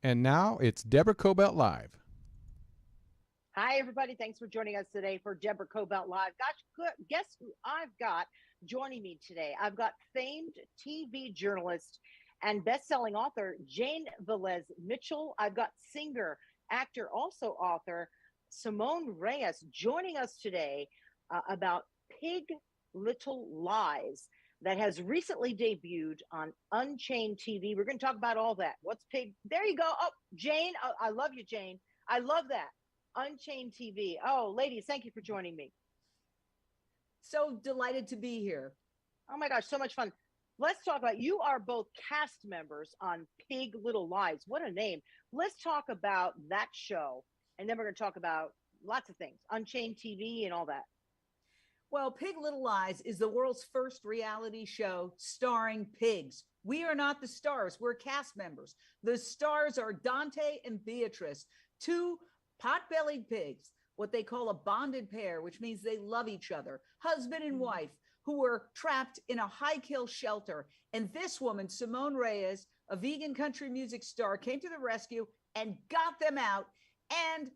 And now it's Deborah Kobylt Live. Hi, everybody. Thanks for joining us today for Deborah Kobylt Live. Gosh, guess who I've got joining me today? I've got famed TV journalist and best-selling author Jane Velez-Mitchell. I've got singer, actor, also author Simone Reyes joining us today about Pig Little Lies that has recently debuted on Unchained TV. We're going to talk about all that. What's Pig? There you go. Oh, Jane. I love you, Jane. I love that. Unchained TV. Oh, ladies, thank you for joining me. So delighted to be here. Oh my gosh, so much fun. Let's talk about, you are both cast members on Pig Little Lies. What a name. Let's talk about that show. And then we're going to talk about lots of things, Unchained TV and all that. Well, Pig Little Lies is the world's first reality show starring pigs. We are not the stars. We're cast members. The stars are Dante and Beatrice, two pot-bellied pigs, what they call a bonded pair, which means they love each other, husband and wife, who were trapped in a high-kill shelter. And this woman, Simone Reyes, a vegan country music star, came to the rescue and got them out. And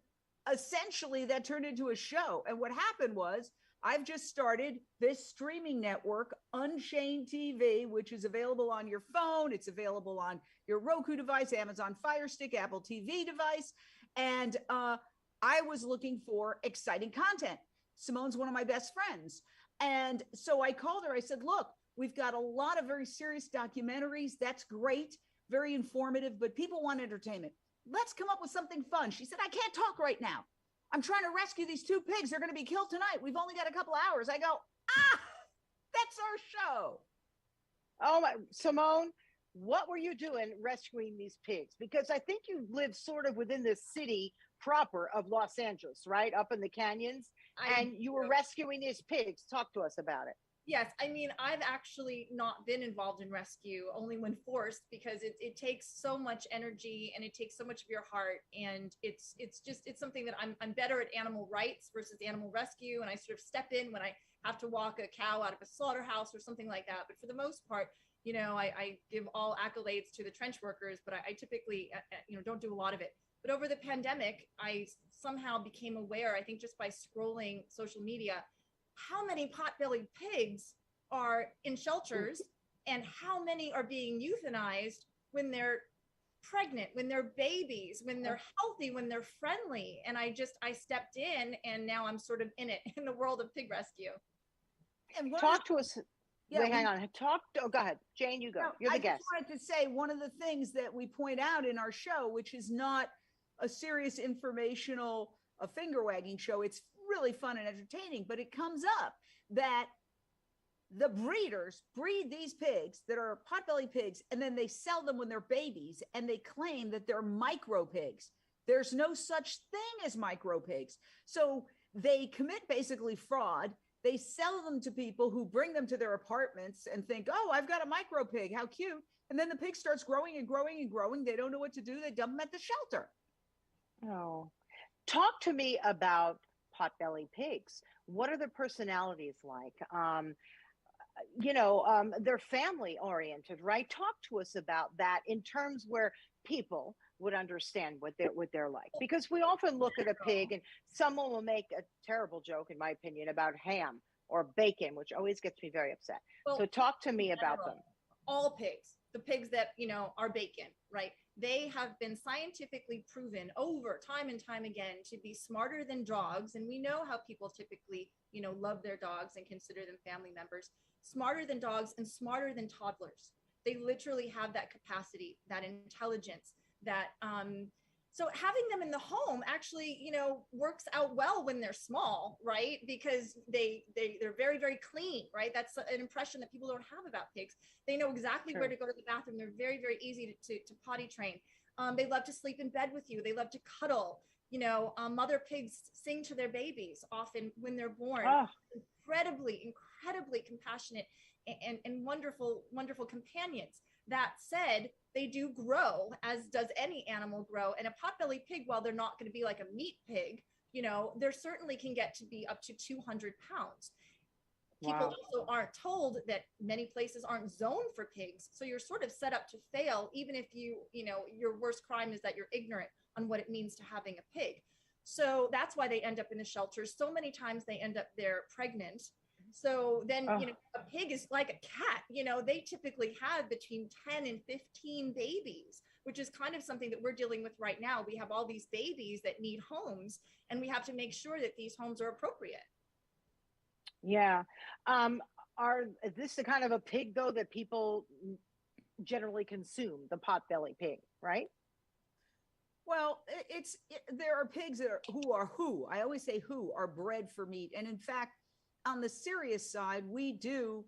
essentially that turned into a show. And what happened was, I've just started this streaming network, Unchained TV, which is available on your phone. It's available on your Roku device, Amazon Fire Stick, Apple TV device. And I was looking for exciting content. Simone's one of my best friends. And so I called her. I said, look, we've got a lot of very serious documentaries. That's great, very informative, but people want entertainment. Let's come up with something fun. She said, I can't talk right now. I'm trying to rescue these two pigs. They're going to be killed tonight. We've only got a couple hours. I go, that's our show. Oh my, Simone, what were you doing rescuing these pigs? Because I think you live sort of within the city proper of Los Angeles, right? Up in the canyons. And you were rescuing these pigs. Talk to us about it. Yes, I mean, I've actually not been involved in rescue, only when forced, because it takes so much energy and it takes so much of your heart. And it's something that I'm better at animal rights versus animal rescue. And I sort of step in when I have to walk a cow out of a slaughterhouse or something like that. But for the most part, you know, I give all accolades to the trench workers, but I typically, don't do a lot of it. But over the pandemic, I somehow became aware, I think just by scrolling social media, how many pot-bellied pigs are in shelters and how many are being euthanized when they're pregnant, when they're babies, when they're healthy, when they're friendly. And I stepped in, and now I'm sort of in it, in the world of pig rescue. And talk to us. Yeah, wait, hang on. Go ahead. Jane, you go. You're the guest. I just wanted to say, one of the things that we point out in our show, which is not a serious informational, a finger-wagging show, it's really fun and entertaining, but it comes up that the breeders breed these pigs that are pot-bellied pigs, and then they sell them when they're babies, and they claim that they're micro pigs. There's no such thing as micro pigs. So they commit basically fraud. They sell them to people who bring them to their apartments and think, oh, I've got a micro pig, how cute. And then the pig starts growing and growing and growing. They don't know what to do. They dump them at the shelter. Oh, talk to me about pot-bellied pigs. What are their personalities like? They're family oriented, right? Talk to us about that in terms where people would understand what they're like, because we often look at a pig and someone will make a terrible joke, in my opinion, about ham or bacon, which always gets me very upset. Well, so talk to me about them. All pigs, the pigs that, are bacon, right? They have been scientifically proven over time and time again to be smarter than dogs. And we know how people typically, love their dogs and consider them family members. Smarter than dogs and smarter than toddlers. They literally have that capacity, that intelligence, that so having them in the home actually, works out well when they're small, right? Because they're very, very clean, right? That's an impression that people don't have about pigs. They know exactly where to go to the bathroom. They're very, very easy to potty train. They love to sleep in bed with you. They love to cuddle. Mother pigs sing to their babies often when they're born. Incredibly, incredibly compassionate and wonderful, wonderful companions. That said, they do grow, as does any animal grow. And a pot-bellied pig, while they're not going to be like a meat pig, there certainly can get to be up to 200 pounds. People Wow. also aren't told that many places aren't zoned for pigs. So you're sort of set up to fail, even if your worst crime is that you're ignorant on what it means to having a pig. So that's why they end up in the shelters. So many times they end up there pregnant. So then, Oh. A pig is like a cat. They typically have between 10 and 15 babies, which is kind of something that we're dealing with right now. We have all these babies that need homes, and we have to make sure that these homes are appropriate. Yeah. Is this the kind of a pig though that people generally consume, the pot-bellied pig, right? Well, there are pigs that I always say who are bred for meat. And in fact, on the serious side, we do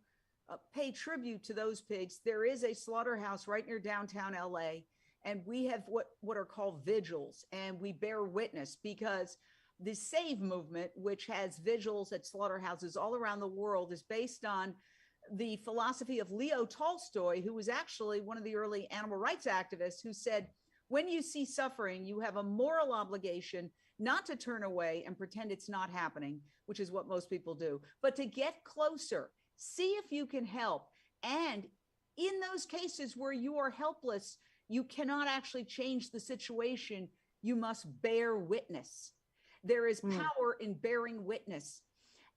pay tribute to those pigs. There is a slaughterhouse right near downtown LA, and we have what are called vigils, and we bear witness because the SAVE movement, which has vigils at slaughterhouses all around the world, is based on the philosophy of Leo Tolstoy, who was actually one of the early animal rights activists, who said, when you see suffering, you have a moral obligation not to turn away and pretend it's not happening, which is what most people do, but to get closer, see if you can help. And in those cases where you are helpless, you cannot actually change the situation. You must bear witness. There is power in bearing witness.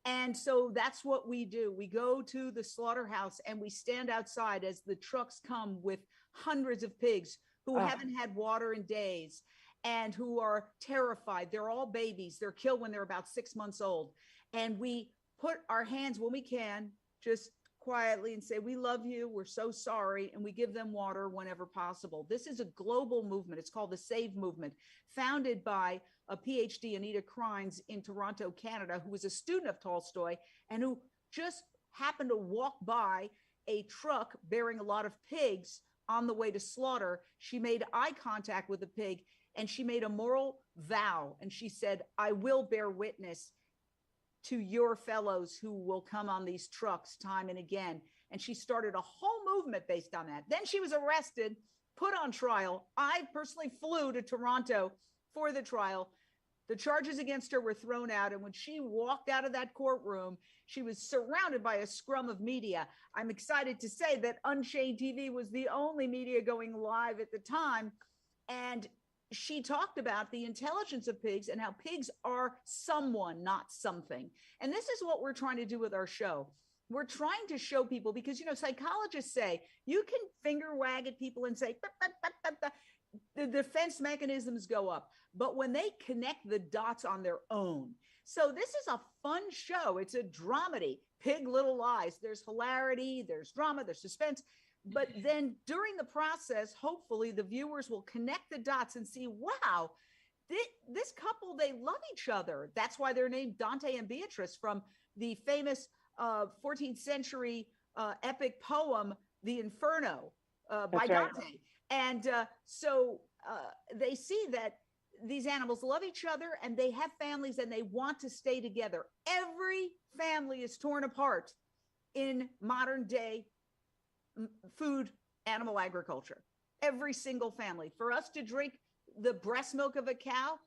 And so that's what we do. We go to the slaughterhouse and we stand outside as the trucks come with hundreds of pigs who haven't had water in days and who are terrified. They're all babies. They're killed when they're about 6 months old. And we put our hands, when we can, just quietly and say, we love you. We're so sorry. And we give them water whenever possible. This is a global movement. It's called the SAVE movement, founded by a PhD, Anita Krines, in Toronto, Canada, who was a student of Tolstoy and who just happened to walk by a truck bearing a lot of pigs on the way to slaughter. She made eye contact with the pig and she made a moral vow. And she said, I will bear witness to your fellows who will come on these trucks time and again. And she started a whole movement based on that. Then she was arrested, put on trial. I personally flew to Toronto for the trial. The charges against her were thrown out. And when she walked out of that courtroom, she was surrounded by a scrum of media. I'm excited to say that Unchained TV was the only media going live at the time. And she talked about the intelligence of pigs and how pigs are someone, not something. And this is what we're trying to do with our show. We're trying to show people, because, psychologists say you can finger wag at people and say, bah, bah, bah, bah, bah. The defense mechanisms go up. But when they connect the dots on their own, so this is a fun show. It's a dramedy, Pig Little Lies. There's hilarity, there's drama, there's suspense. But then during the process, hopefully the viewers will connect the dots and see, wow, this couple, they love each other. That's why they're named Dante and Beatrice, from the famous 14th century epic poem, The Inferno, by Dante. And so they see that these animals love each other and they have families and they want to stay together. Every family is torn apart in modern day food animal agriculture. Every single family. For us to drink the breast milk of a cow,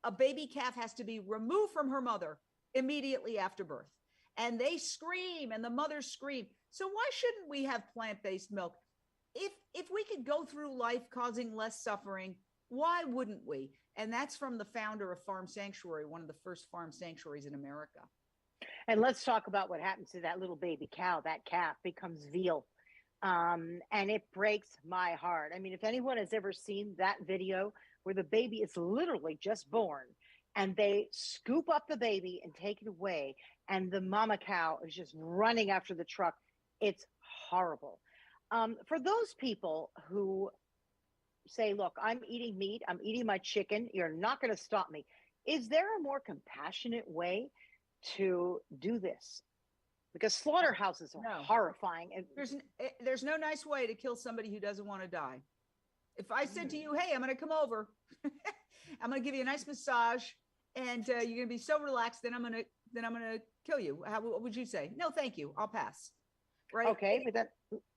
a baby calf has to be removed from her mother immediately after birth. And they scream and the mothers scream. So why shouldn't we have plant-based milk? If we could go through life causing less suffering, why wouldn't we? And that's from the founder of Farm Sanctuary, one of the first farm sanctuaries in America. And let's talk about what happens to that little baby cow. That calf becomes veal. And it breaks my heart. I mean, if anyone has ever seen that video where the baby is literally just born and they scoop up the baby and take it away, and the mama cow is just running after the truck, it's horrible. For those people who say, look, I'm eating meat, I'm eating my chicken, you're not going to stop me. Is there a more compassionate way to do this? Because slaughterhouses are horrifying. There's no nice way to kill somebody who doesn't want to die. If I said to you, hey, I'm going to come over, I'm going to give you a nice massage, and you're going to be so relaxed, then I'm going to kill you. What would you say? No, thank you. I'll pass. Right. Okay, but then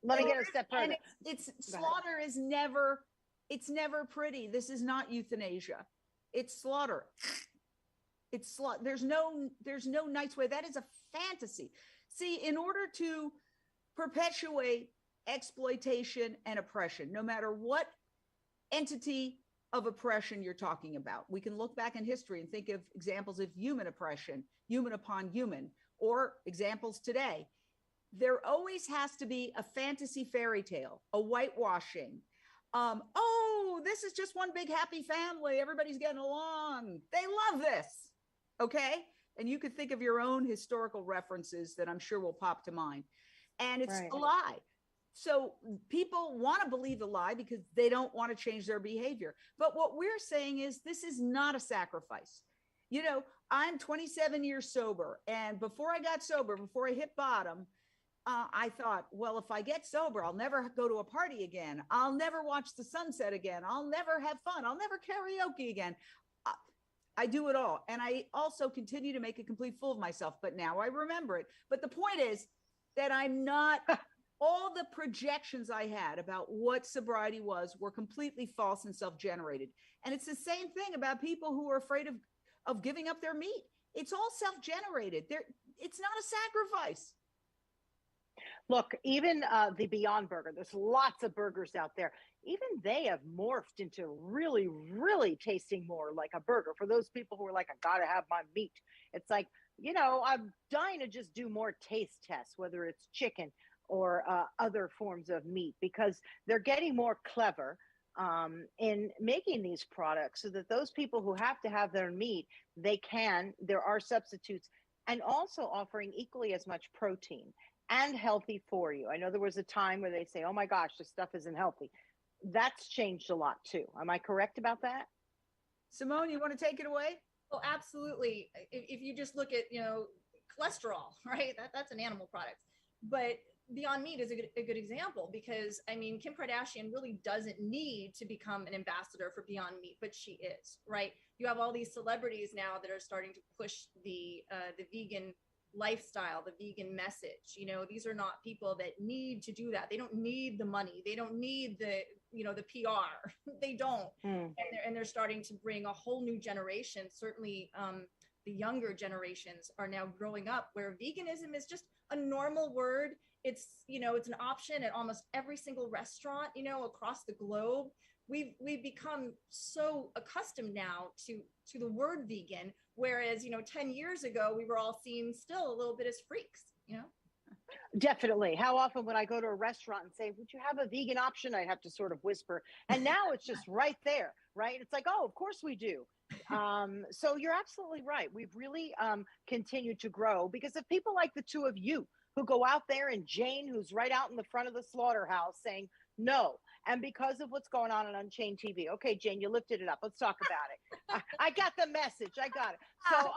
let me get a step further. And it's slaughter is never, it's never pretty. This is not euthanasia. It's slaughter. It's slaughter. There's no nice way. That is a fantasy. See, in order to perpetuate exploitation and oppression, no matter what entity of oppression you're talking about, we can look back in history and think of examples of human oppression, human upon human, or examples today. There always has to be a fantasy fairy tale, a whitewashing. Oh, this is just one big happy family. Everybody's getting along. They love this. Okay. And you could think of your own historical references that I'm sure will pop to mind. And it's a lie. So people want to believe the lie because they don't want to change their behavior. But what we're saying is this is not a sacrifice. You know, I'm 27 years sober. And before I got sober, before I hit bottom, I thought, well, if I get sober, I'll never go to a party again. I'll never watch the sunset again. I'll never have fun. I'll never karaoke again. I do it all. And I also continue to make a complete fool of myself, but now I remember it. But the point is that I'm not, all the projections I had about what sobriety was were completely false and self-generated. And it's the same thing about people who are afraid of giving up their meat. It's all self-generated. It's not a sacrifice. Look, even the Beyond Burger, there's lots of burgers out there. Even they have morphed into really, really tasting more like a burger. For those people who are like, I got to have my meat. It's like, you know, I'm dying to just do more taste tests, whether it's chicken or other forms of meat, because they're getting more clever in making these products so that those people who have to have their meat, there are substitutes, and also offering equally as much protein and healthy for you. I know there was a time where they say, oh my gosh, this stuff isn't healthy. That's changed a lot too. Am I correct about that? Simone, you want to take it away? Well, absolutely. If you just look at, you know, cholesterol, right? That's an animal product. But Beyond Meat is a good example, because I mean, Kim Kardashian really doesn't need to become an ambassador for Beyond Meat, but she is, right? You have all these celebrities now that are starting to push the vegan lifestyle, the vegan message. You know, these are not people that need to do that. They don't need the money. They don't need the, you know, the PR. They don't. And they're starting to bring a whole new generation. Certainly the younger generations are now growing up where veganism is just a normal word. It's, you know, it's an option at almost every single restaurant, you know, across the globe. We've become so accustomed now to the word vegan, whereas, you know, 10 years ago, we were all seen still a little bit as freaks, you know? Definitely. How often would I go to a restaurant and say, would you have a vegan option? I'd have to sort of whisper. And now it's just right there, right? It's like, oh, of course we do. So you're absolutely right. We've really continued to grow because of people like the two of you who go out there, and Jane, who's right out in the front of the slaughterhouse saying no. And because of what's going on Unchained TV. Okay, Jane, you lifted it up. Let's talk about it. I got the message. I got it. So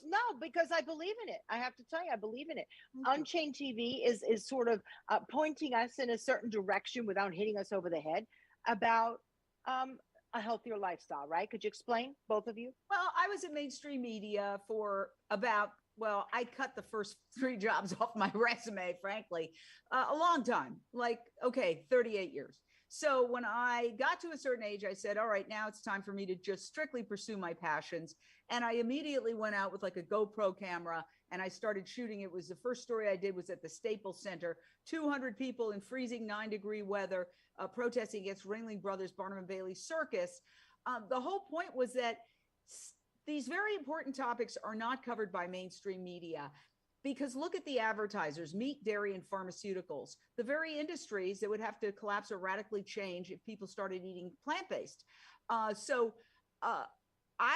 no, because I believe in it. I have to tell you, I believe in it. Unchained TV is sort of pointing us in a certain direction without hitting us over the head about a healthier lifestyle, right? Could you explain, both of you? Well, I was in mainstream media for I cut the first 3 jobs off my resume, frankly, a long time, 38 years. So when I got to a certain age, I said, all right, now it's time for me to just strictly pursue my passions. And I immediately went out with like a GoPro camera and I started shooting. It was the first story I did was at the Staples Center, 200 people in freezing 9-degree weather protesting against Ringling Brothers Barnum and Bailey Circus. The whole point was that these very important topics are not covered by mainstream media, because look at the advertisers, meat, dairy, and pharmaceuticals, the very industries that would have to collapse or radically change if people started eating plant-based. I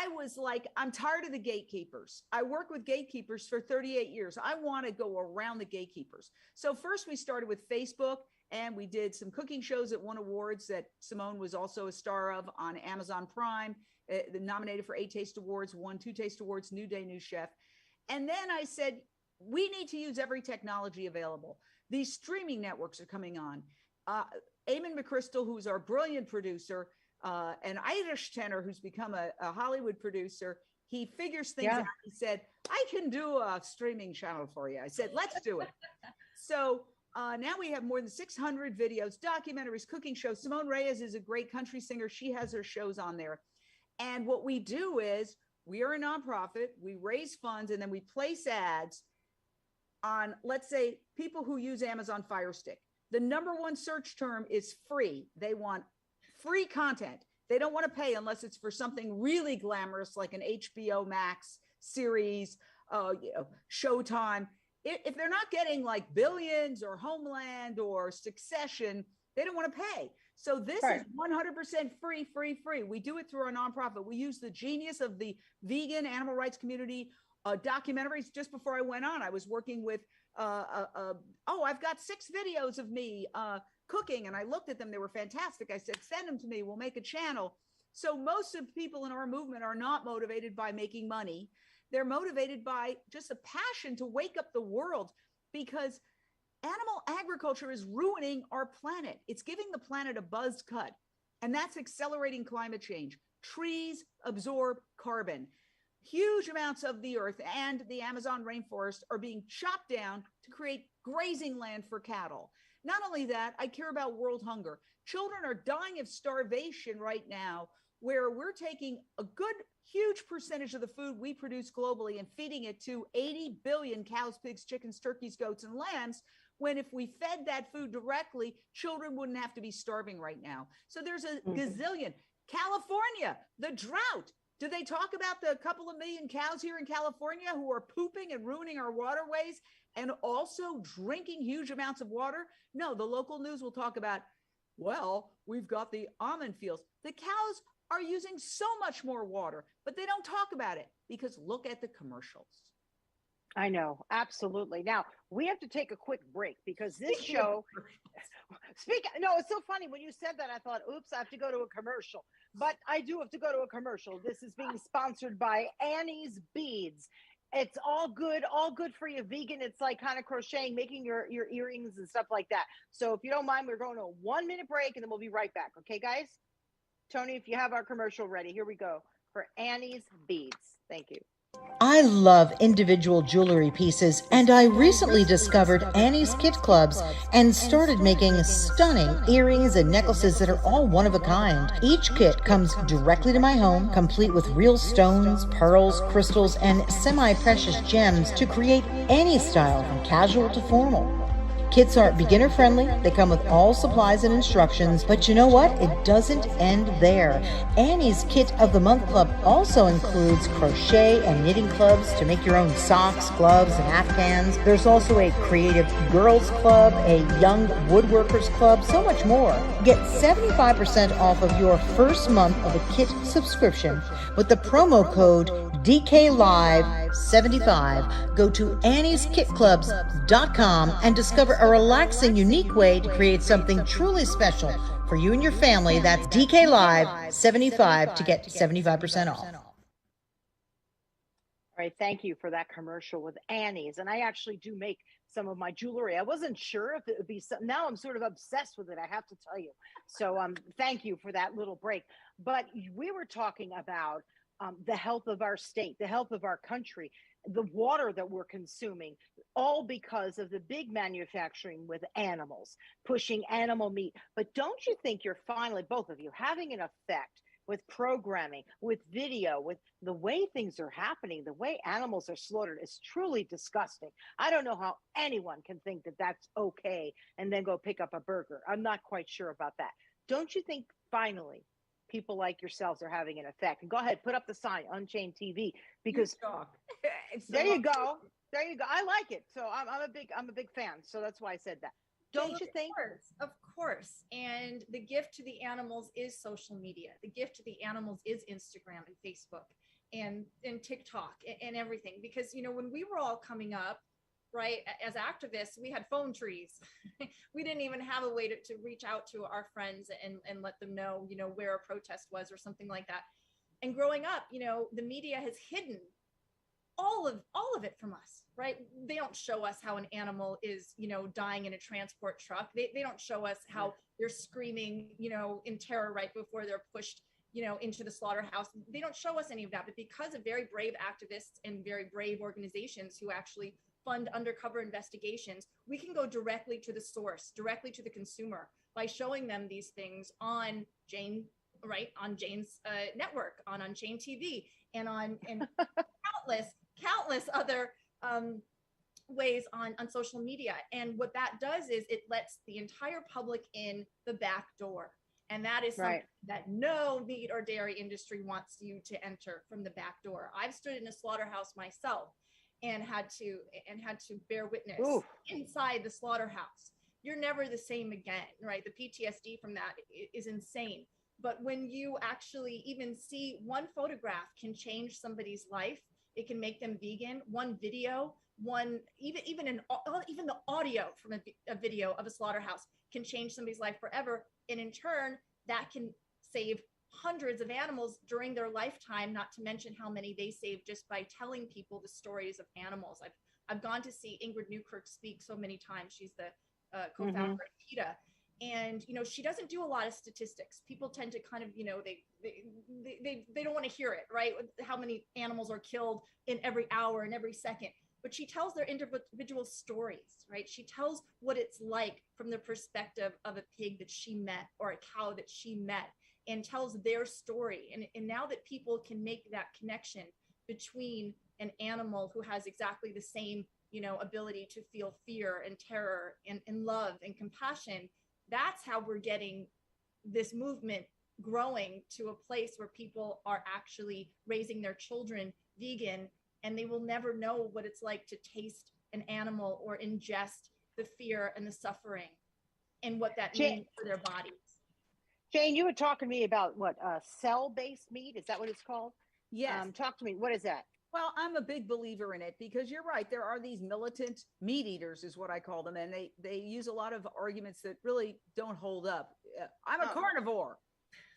was like, I'm tired of the gatekeepers. I work with gatekeepers for 38 years. I want to go around the gatekeepers. So first we started with Facebook, and we did some cooking shows that won awards that Simone was also a star of on Amazon Prime. Nominated for 8 Taste Awards, won 2 Taste Awards, New Day, New Chef. And then I said, we need to use every technology available. These streaming networks are coming on. Eamon McChrystal, who's our brilliant producer, an Irish tenor who's become a Hollywood producer, he figures things out. He said, I can do a streaming channel for you. I said, let's do it. So now we have more than 600 videos, documentaries, cooking shows. Simone Reyes is a great country singer. She has her shows on there. And what we do is we are a nonprofit, we raise funds, and then we place ads on, let's say, people who use Amazon Fire Stick. The number one search term is free. They want free content. They don't want to pay unless it's for something really glamorous like an HBO Max series, Showtime. If they're not getting like Billions or Homeland or Succession, they don't want to pay. So this is 100% free. We do it through our nonprofit. We use the genius of the vegan animal rights community documentaries. Just before I went on, I was working with, I've got 6 videos of me cooking, and I looked at them. They were fantastic. I said, send them to me. We'll make a channel. So most of people in our movement are not motivated by making money. They're motivated by just a passion to wake up the world, because animal agriculture is ruining our planet. It's giving the planet a buzz cut, and that's accelerating climate change. Trees absorb carbon. Huge amounts of the earth and the Amazon rainforest are being chopped down to create grazing land for cattle. Not only that, I care about world hunger. Children are dying of starvation right now, where we're taking a good, huge percentage of the food we produce globally and feeding it to 80 billion cows, pigs, chickens, turkeys, goats, and lambs, when if we fed that food directly, children wouldn't have to be starving right now. So there's a gazillion. California, the drought. Do they talk about the couple of million cows here in California who are pooping and ruining our waterways and also drinking huge amounts of water? No, the local news will talk about, well, we've got the almond fields. The cows are using so much more water, but they don't talk about it because look at the commercials. I know, absolutely. Now we have to take a quick break because this show. No, it's so funny when you said that. I thought, oops, I have to go to a commercial, but I do have to go to a commercial. This is being sponsored by Annie's Beads. It's all good for you, vegan. It's like kind of crocheting, making your earrings and stuff like that. So if you don't mind, we're going to a 1-minute break and then we'll be right back. Okay, guys? Tony, if you have our commercial ready, here we go for Annie's Beads. Thank you. I love individual jewelry pieces, and I recently discovered Annie's Kit Clubs and started making stunning earrings and necklaces that are all one of a kind. Each kit comes directly to my home, complete with real stones, pearls, crystals, and semi-precious gems to create any style from casual to formal. Kits are beginner friendly, they come with all supplies and instructions, but you know what? It doesn't end there. Annie's Kit of the Month Club also includes crochet and knitting clubs to make your own socks, gloves, and afghans. There's also a creative girls club, a young woodworkers club, so much more. Get 75% off of your first month of a kit subscription with the promo code DKLive75. Go to Annie'sKitClubs.com and discover a relaxing, unique way to create something truly special for you and your family. That's DKLive75 to get 75% off. All right, thank you for that commercial with Annie's. And I actually do make some of my jewelry. I wasn't sure if it would be some. Now I'm sort of obsessed with it, I have to tell you. So thank you for that little break. But we were talking about the health of our state, the health of our country, the water that we're consuming, all because of the big manufacturing with animals, pushing animal meat. But don't you think you're finally, both of you, having an effect with programming, with video, with the way things are happening, the way animals are slaughtered is truly disgusting. I don't know how anyone can think that that's okay and then go pick up a burger. I'm not quite sure about that. Don't you think finally people like yourselves are having an effect? And go ahead, put up the sign, Unchained TV, because there you go. There you go. I like it. So I'm a big fan. So that's why I said that. Don't you think? Of course. And the gift to the animals is social media. The gift to the animals is Instagram and Facebook and TikTok and everything. Because, you know, when we were all coming up, right, as activists, we had phone trees. We didn't even have a way to reach out to our friends and let them know, you know, where a protest was or something like that. And growing up, you know, the media has hidden all of it from us, right? They don't show us how an animal is, you know, dying in a transport truck. They don't show us how they're screaming, you know, in terror right before they're pushed, you know, into the slaughterhouse. They don't show us any of that. But because of very brave activists and very brave organizations who actually fund undercover investigations, we can go directly to the source, directly to the consumer by showing them these things on Jane, right? On Jane's network, on Unchained TV, and on countless other ways on social media. And what that does is it lets the entire public in the back door. And that is something that no meat or dairy industry wants you to enter from the back door. I've stood in a slaughterhouse myself and had to bear witness inside the slaughterhouse. You're never the same again, right? The PTSD from that is insane. But when you actually even see one photograph can change somebody's life, it can make them vegan. One video, even the audio from a video of a slaughterhouse can change somebody's life forever. And in turn, that can save hundreds of animals during their lifetime, not to mention how many they save just by telling people the stories of animals. I've gone to see Ingrid Newkirk speak so many times. She's the co-founder of PETA. And, she doesn't do a lot of statistics. People tend to kind of, they don't want to hear it, right? How many animals are killed in every hour and every second. But she tells their individual stories, right? She tells what it's like from the perspective of a pig that she met or a cow that she met, and tells their story. And now that people can make that connection between an animal who has exactly the same, ability to feel fear and terror and love and compassion, that's how we're getting this movement growing to a place where people are actually raising their children vegan, and they will never know what it's like to taste an animal or ingest the fear and the suffering and what that means for their bodies. Jane, you were talking to me about cell-based meat. Is that what it's called? Yes. Talk to me. What is that? Well, I'm a big believer in it because you're right. There are these militant meat eaters is what I call them. And they use a lot of arguments that really don't hold up. I'm a carnivore.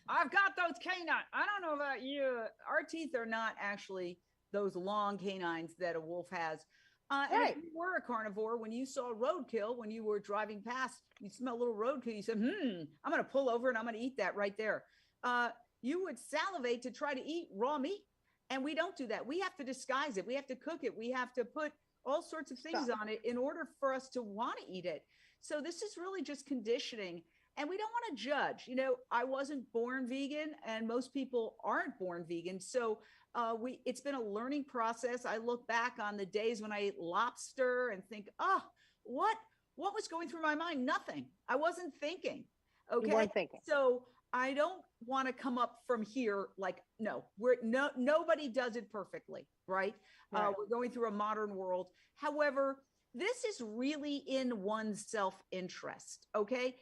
I've got those canines. I don't know about you. Our teeth are not actually those long canines that a wolf has. And if you were a carnivore, when you saw roadkill, when you were driving past, you smell a little roadkill, you said, I'm going to pull over and I'm going to eat that right there. You would salivate to try to eat raw meat. And we don't do that. We have to disguise it. We have to cook it. We have to put all sorts of things on it in order for us to want to eat it. So this is really just conditioning. And we don't want to judge. I wasn't born vegan, and most people aren't born vegan. So it's been a learning process. I look back on the days when I ate lobster and think, what was going through my mind? Nothing. I wasn't thinking. Okay. You weren't thinking. So I don't want to come up from here like, nobody does it perfectly, right? We're going through a modern world. However, this is really in one's self-interest, okay?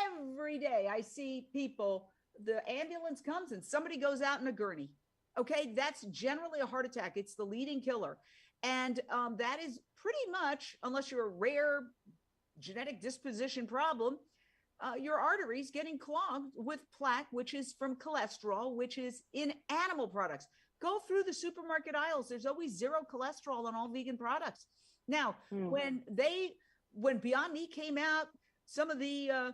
Every day I see people, the ambulance comes and somebody goes out in a gurney, okay? That's generally a heart attack. It's the leading killer. And that is pretty much, unless you're a rare genetic disposition problem, your arteries getting clogged with plaque, which is from cholesterol, which is in animal products. Go through the supermarket aisles. There's always zero cholesterol on all vegan products. Now, when Beyond Meat came out, some of the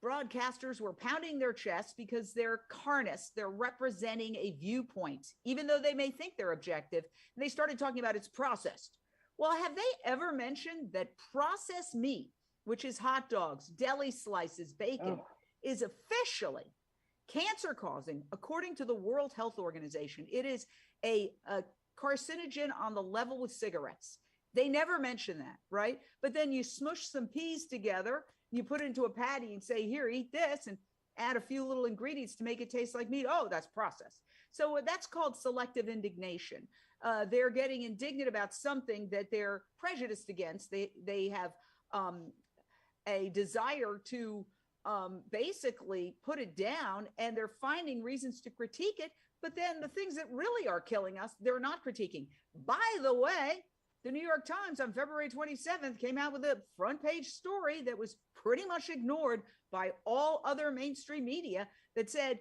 broadcasters were pounding their chests because they're carnists. They're representing a viewpoint, even though they may think they're objective. And they started talking about it's processed. Well, have they ever mentioned that processed meat, which is hot dogs, deli slices, bacon, is officially cancer-causing, according to the World Health Organization? It is a carcinogen on the level with cigarettes. They never mention that, right? But then you smush some peas together, you put it into a patty and say, here, eat this, and add a few little ingredients to make it taste like meat. Oh, that's processed. So that's called selective indignation. They're getting indignant about something that they're prejudiced against. They have a desire to basically put it down, and they're finding reasons to critique it. But then the things that really are killing us, they're not critiquing. By the way, the New York Times on February 27th came out with a front page story that was pretty much ignored by all other mainstream media that said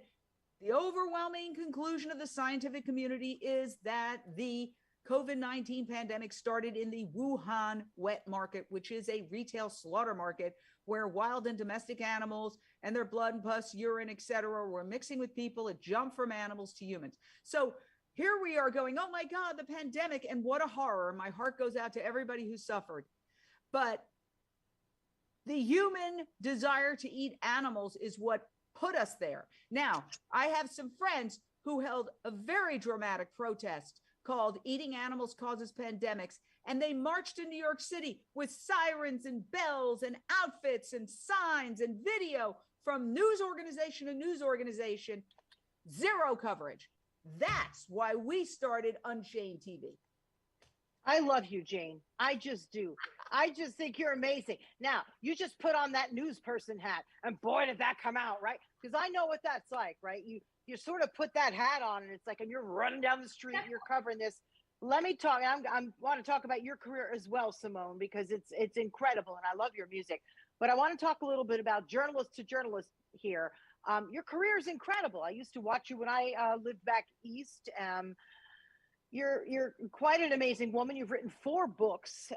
the overwhelming conclusion of the scientific community is that the COVID-19 pandemic started in the Wuhan wet market, which is a retail slaughter market where wild and domestic animals and their blood and pus, urine, etc., were mixing with people. It jumped from animals to humans. So here we are going, oh my God, the pandemic, and what a horror. My heart goes out to everybody who suffered. But the human desire to eat animals is what put us there. Now, I have some friends who held a very dramatic protest called Eating Animals Causes Pandemics. And they marched in New York City with sirens and bells and outfits and signs and video from news organization to news organization. Zero coverage. That's why we started Unchained TV. I love you, Jane. I just do. I just think you're amazing. Now, you just put on that news person hat, and boy, did that come out, right? Because I know what that's like, right? You sort of put that hat on, and it's like, and you're running down the street, you're covering this. Let me talk. I want to talk about your career as well, Simone, because it's incredible, and I love your music. But I want to talk a little bit about journalist to journalist here. Your career is incredible. I used to watch you when I lived back east. You're quite an amazing woman. You've written 4 books,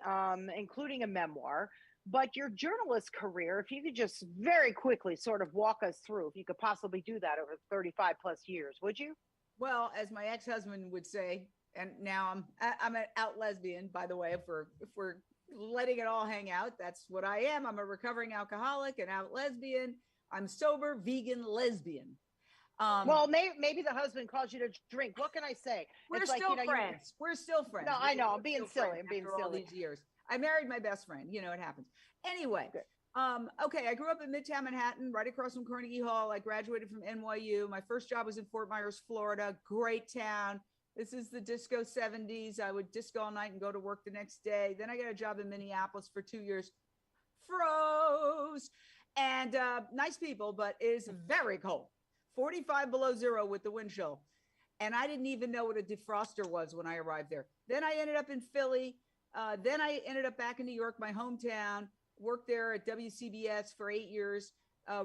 including a memoir. But your journalist career, if you could just very quickly sort of walk us through, if you could possibly do that over 35 plus years, would you? Well, as my ex-husband would say, and now I'm an out lesbian, by the way, if we're letting it all hang out, that's what I am. I'm a recovering alcoholic, an out lesbian. I'm sober, vegan, lesbian. Well, maybe the husband calls you to drink. What can I say? We're still friends. We're still friends. No, I know. I'm being silly. I'm being silly. All these years. I married my best friend. You know, it happens. Anyway, okay. I grew up in Midtown Manhattan, right across from Carnegie Hall. I graduated from NYU. My first job was in Fort Myers, Florida. Great town. This is the disco 70s. I would disco all night and go to work the next day. Then I got a job in Minneapolis for 2 years. Froze. And nice people, but it is very cold. 45 below zero with the wind chill. And I didn't even know what a defroster was when I arrived there. Then I ended up in Philly. Then I ended up back in New York, my hometown, worked there at WCBS for 8 years,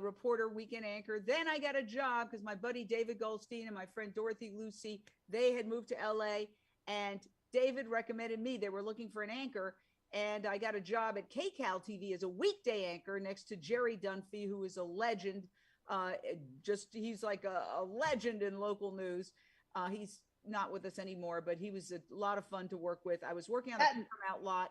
reporter, weekend anchor. Then I got a job because my buddy David Goldstein and my friend Dorothy Lucy, they had moved to LA, and David recommended me. They were looking for an anchor, and I got a job at KCAL TV as a weekday anchor next to Jerry Dunphy, who is a legend. He's like a legend in local news. He's not with us anymore, but he was a lot of fun to work with. I was working on the Paramount lot.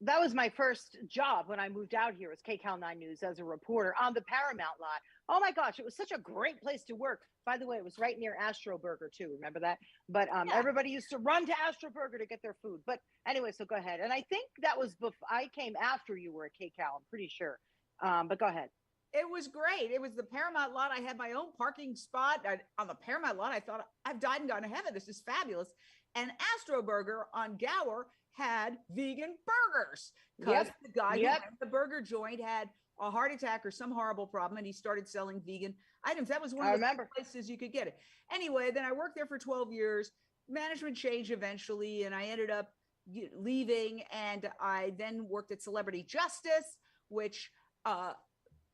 That was my first job when I moved out here as KCAL 9 News as a reporter on the Paramount lot. Oh my gosh, it was such a great place to work. By the way, it was right near Astro Burger too. Remember that? But everybody used to run to Astro Burger to get their food. But anyway, so go ahead. And I think that was before I came after you were at KCAL. I'm pretty sure. But go ahead. It was great. It was the Paramount lot. I had my own parking spot on the Paramount lot. I thought, I've died and gone to heaven. This is fabulous. And Astro Burger on Gower had vegan burgers because the guy who ran the burger joint had a heart attack or some horrible problem, and he started selling vegan items. That was one of the places you could get it. Anyway, then I worked there for 12 years. Management changed eventually, and I ended up leaving. And I then worked at Celebrity Justice, which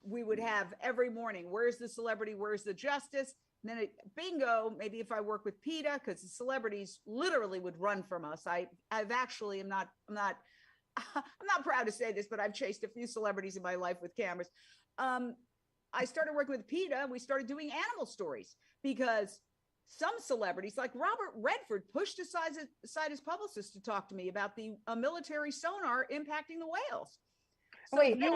we would have every morning. Where's the celebrity? Where's the justice? And then bingo, maybe if I work with PETA, because the celebrities literally would run from us. I'm not proud to say this, but I've chased a few celebrities in my life with cameras. I started working with PETA. We started doing animal stories because some celebrities like Robert Redford pushed aside his publicist to talk to me about the military sonar impacting the whales. So wait, you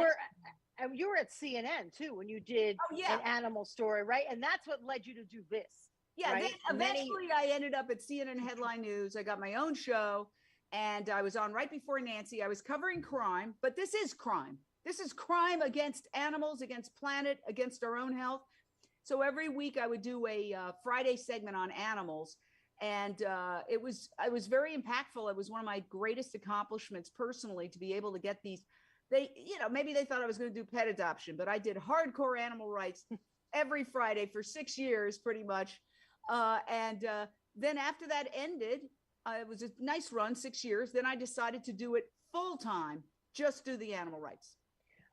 were at CNN too when you did an animal story, right? And that's what led you to do this. Yeah, right? Eventually I ended up at CNN Headline News. I got my own show, and I was on right before Nancy. I was covering crime, but this is crime. This is crime against animals, against planet, against our own health. So every week I would do a Friday segment on animals, and it was very impactful. It was one of my greatest accomplishments personally to be able to get these. Maybe they thought I was going to do pet adoption, but I did hardcore animal rights every Friday for 6 years, pretty much. And then after that ended, it was a nice run, 6 years. Then I decided to do it full time, just do the animal rights.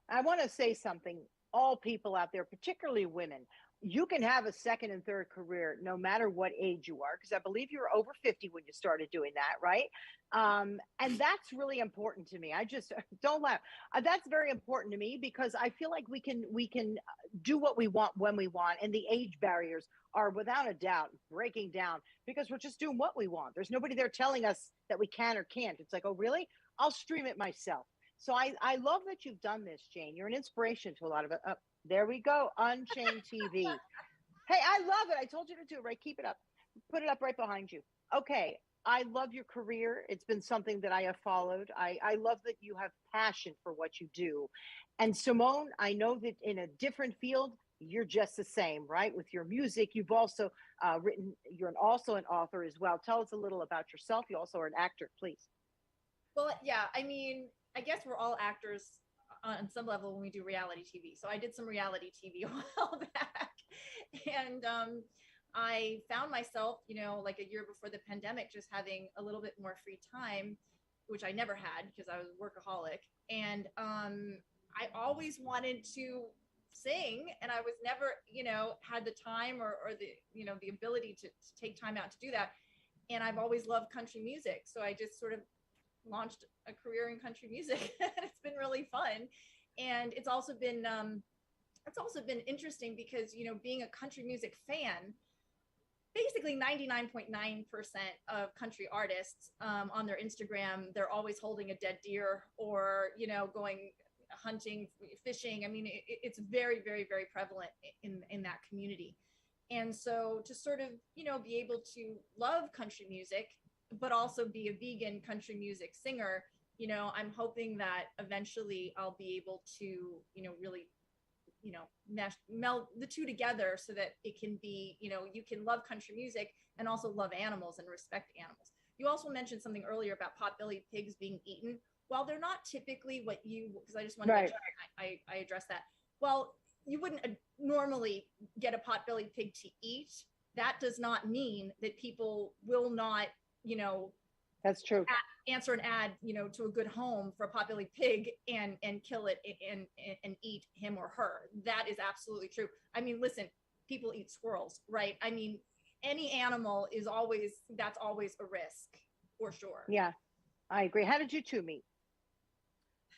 I want to say something. All people out there, particularly women, you can have a second and third career no matter what age you are, because I believe you were over 50 when you started doing that, right? And that's really important to me. I just don't laugh. That's very important to me because I feel like we can do what we want when we want, and the age barriers are without a doubt breaking down because we're just doing what we want. There's nobody there telling us that we can or can't. It's like, oh, really? I'll stream it myself. So I love that you've done this, Jane. You're an inspiration to a lot of it. There we go. Unchained TV. Hey, I love it. I told you to do it, right? Keep it up. Put it up right behind you. Okay. I love your career. It's been something that I have followed. I love that you have passion for what you do. And Simone, I know that in a different field, you're just the same, right? With your music, you've also written, also an author as well. Tell us a little about yourself. You also are an actor, please. Well, yeah, I mean, I guess we're all actors on some level when we do reality TV. So I did some reality TV a while back. And I found myself, like a year before the pandemic, just having a little bit more free time, which I never had because I was a workaholic. And I always wanted to sing, and I was never, had the time or the, the ability to take time out to do that. And I've always loved country music. So I just sort of launched a career in country music. It's been really fun. And it's also been interesting because, being a country music fan, basically 99.9% of country artists on their Instagram, they're always holding a dead deer or, going hunting, fishing. I mean, it's very, very, very prevalent in that community. And so to sort of, be able to love country music, but also be a vegan country music singer, I'm hoping that eventually I'll be able to, really, meld the two together so that it can be, you can love country music and also love animals and respect animals. You also mentioned something earlier about pot-bellied pigs being eaten. While they're not typically what because I just want to make sure I address that. Well, you wouldn't normally get a pot-bellied pig to eat. That does not mean that people will not, that's true. Answer an ad, to a good home for a pot-bellied pig and kill it and eat him or her. That is absolutely true. I mean, listen, people eat squirrels, right? I mean, any animal that's always a risk, for sure. Yeah, I agree. How did you two meet?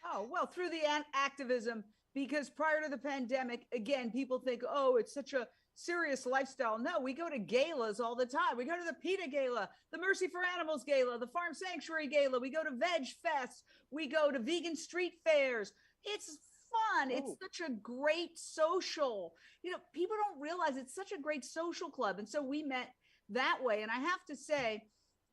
Oh, well, through the activism, because prior to the pandemic, again, people think, oh, it's such a serious lifestyle. No, we go to galas all the time. We go to the PETA Gala, the Mercy for Animals Gala, the Farm Sanctuary Gala. We go to Veg Fest. We go to vegan street fairs. It's fun. It's such a great social, people don't realize it's such a great social club. And so we met that way. And I have to say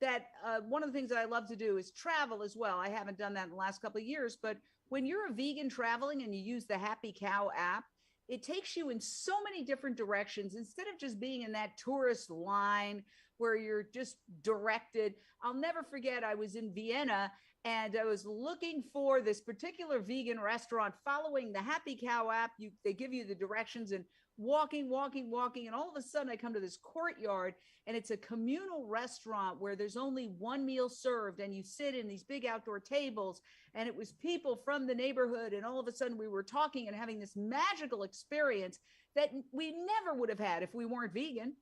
that one of the things that I love to do is travel as well. I haven't done that in the last couple of years, but when you're a vegan traveling and you use the Happy Cow app, it takes you in so many different directions instead of just being in that tourist line where you're just directed. I'll never forget, I was in Vienna and I was looking for this particular vegan restaurant, following the Happy Cow app. They give you the directions and walking. And all of a sudden I come to this courtyard and it's a communal restaurant where there's only one meal served and you sit in these big outdoor tables, and it was people from the neighborhood. And all of a sudden we were talking and having this magical experience that we never would have had if we weren't vegan.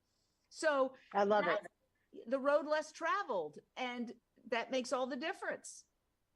So I love it. The road less traveled, and that makes all the difference.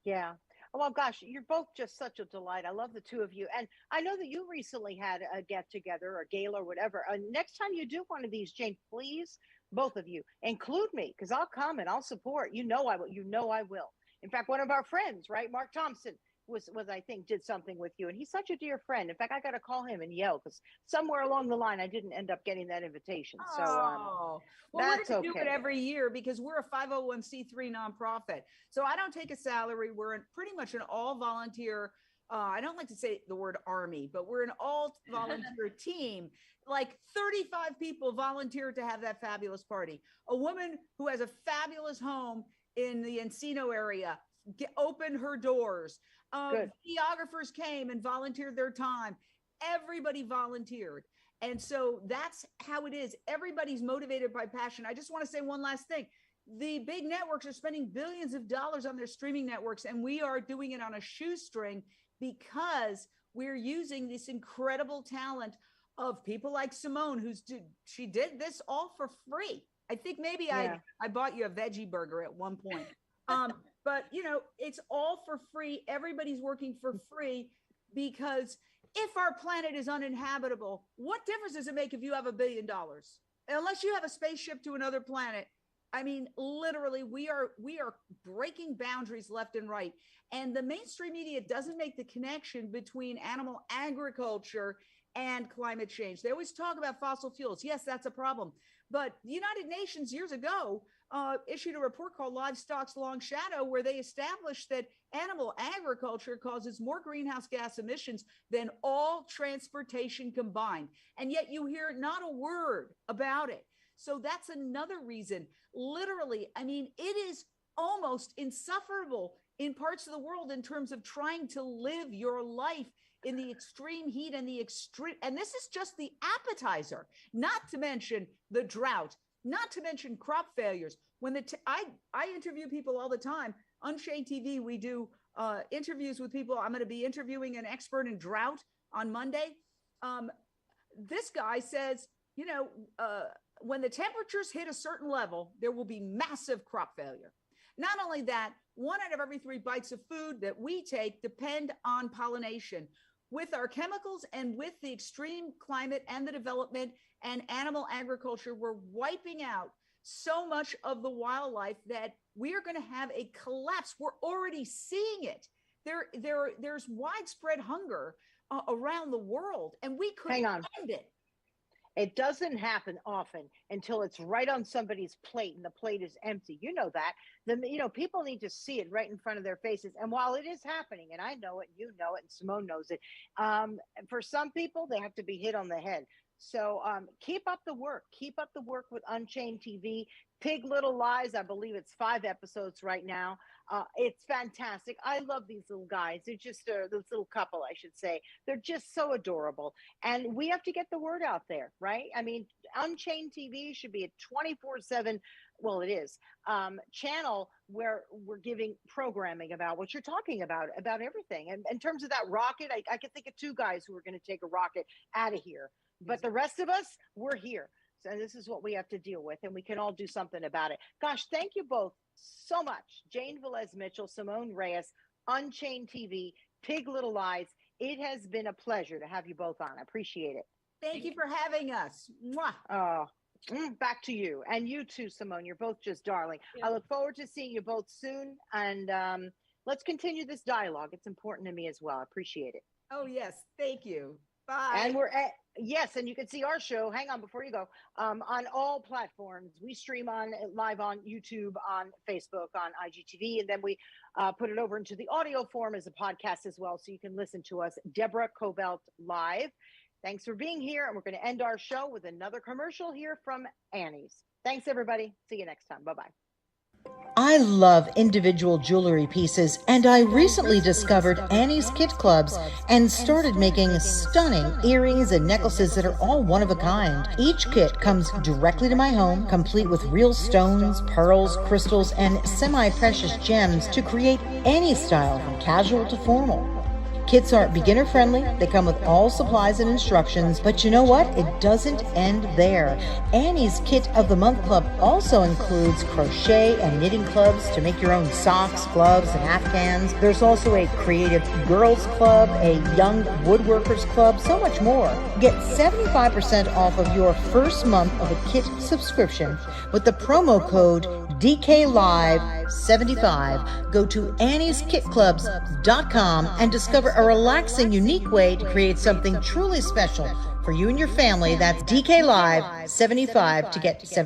Yeah. Well, gosh, you're both just such a delight. I love the two of you. And I know that you recently had a get together or gala or whatever. Next time you do one of these, Jane, please, both of you, include me, because I'll come and I'll support. I will. I will. In fact, one of our friends, right, Mark Thompson, was I think did something with you, and he's such a dear friend. In fact, I got to call him and yell because somewhere along the line I didn't end up getting that invitation. So well, that's we're going to do it every year because we're a 501c3 nonprofit. So I don't take a salary. We're pretty much an all volunteer. I don't like to say the word army, but we're an all volunteer team. Like 35 people volunteered to have that fabulous party. A woman who has a fabulous home in the Encino area opened her doors. Videographers came and volunteered their time. Everybody volunteered. And so that's how it is. Everybody's motivated by passion. I just want to say one last thing. The big networks are spending billions of dollars on their streaming networks, and we are doing it on a shoestring because we're using this incredible talent of people like Simone, she did this all for free. I think maybe I bought you a veggie burger at one point. But it's all for free. Everybody's working for free because if our planet is uninhabitable, what difference does it make if you have $1 billion? Unless you have a spaceship to another planet. I mean, literally, we are breaking boundaries left and right. And the mainstream media doesn't make the connection between animal agriculture and climate change. They always talk about fossil fuels. Yes, that's a problem. But the United Nations years ago issued a report called Livestock's Long Shadow, where they established that animal agriculture causes more greenhouse gas emissions than all transportation combined. And yet you hear not a word about it. So that's another reason. Literally, I mean, it is almost insufferable in parts of the world in terms of trying to live your life in the extreme heat and the extreme. And this is just the appetizer, not to mention the drought, not to mention crop failures. When I interview people all the time. Unchained TV, we do interviews with people. I'm going to be interviewing an expert in drought on Monday. This guy says, you know, when the temperatures hit a certain level, there will be massive crop failure. Not only that, 1 out of every 3 bites of food that we take depend on pollination. With our chemicals and with the extreme climate and the development and animal agriculture, we're wiping out so much of the wildlife that we are going to have a collapse. We're already seeing it. There's widespread hunger around the world, and we couldn't find it. It doesn't happen often until it's right on somebody's plate and the plate is empty. You know that. People need to see it right in front of their faces. And while it is happening, and I know it, you know it, and Simone knows it, for some people, they have to be hit on the head. So keep up the work. Keep up the work with Unchained TV. Pig Little Lies, I believe it's 5 episodes right now. It's fantastic. I love these little guys. They're just this little couple, I should say. They're just so adorable. And we have to get the word out there, right? I mean, Unchained TV should be a 24/7, well, it is, channel where we're giving programming about what you're talking about everything. And in terms of that rocket, I can think of 2 guys who are going to take a rocket out of here. But the rest of us, we're here. And this is what we have to deal with, and we can all do something about it. Gosh, thank you both so much. Jane Velez-Mitchell, Simone Reyes, Unchained TV, Pig Little Lies. It has been a pleasure to have you both on. I appreciate it. Thank you for having us. Mwah. Back to you. And you too, Simone. You're both just darling. Yeah. I look forward to seeing you both soon. And let's continue this dialogue. It's important to me as well. I appreciate it. Oh, yes. Thank you. Bye. And yes, and you can see our show, hang on before you go, on all platforms. We stream live on YouTube, on Facebook, on IGTV, and then we put it over into the audio form as a podcast as well, so you can listen to us. Deborah Kobylt live. Thanks for being here, and we're going to end our show with another commercial here from Annie's. Thanks, everybody. See you next time. Bye-bye. I love individual jewelry pieces, and I recently discovered Annie's Kit Clubs and started making stunning earrings and necklaces that are all one of a kind. Each kit comes directly to my home, complete with real stones, pearls, crystals, and semi-precious gems to create any style from casual to formal. Kits are beginner friendly, they come with all supplies and instructions, but you know what? It doesn't end there. Annie's Kit of the Month Club also includes crochet and knitting clubs to make your own socks, gloves, and afghans. There's also a creative girls club, a young woodworkers club, so much more. Get 75% off of your first month of a kit subscription with the promo code DKLive75. Go to Annie'sKitClubs.com and discover a relaxing, unique way to create something truly special for you and your family. That's DKLive75 to get 75%.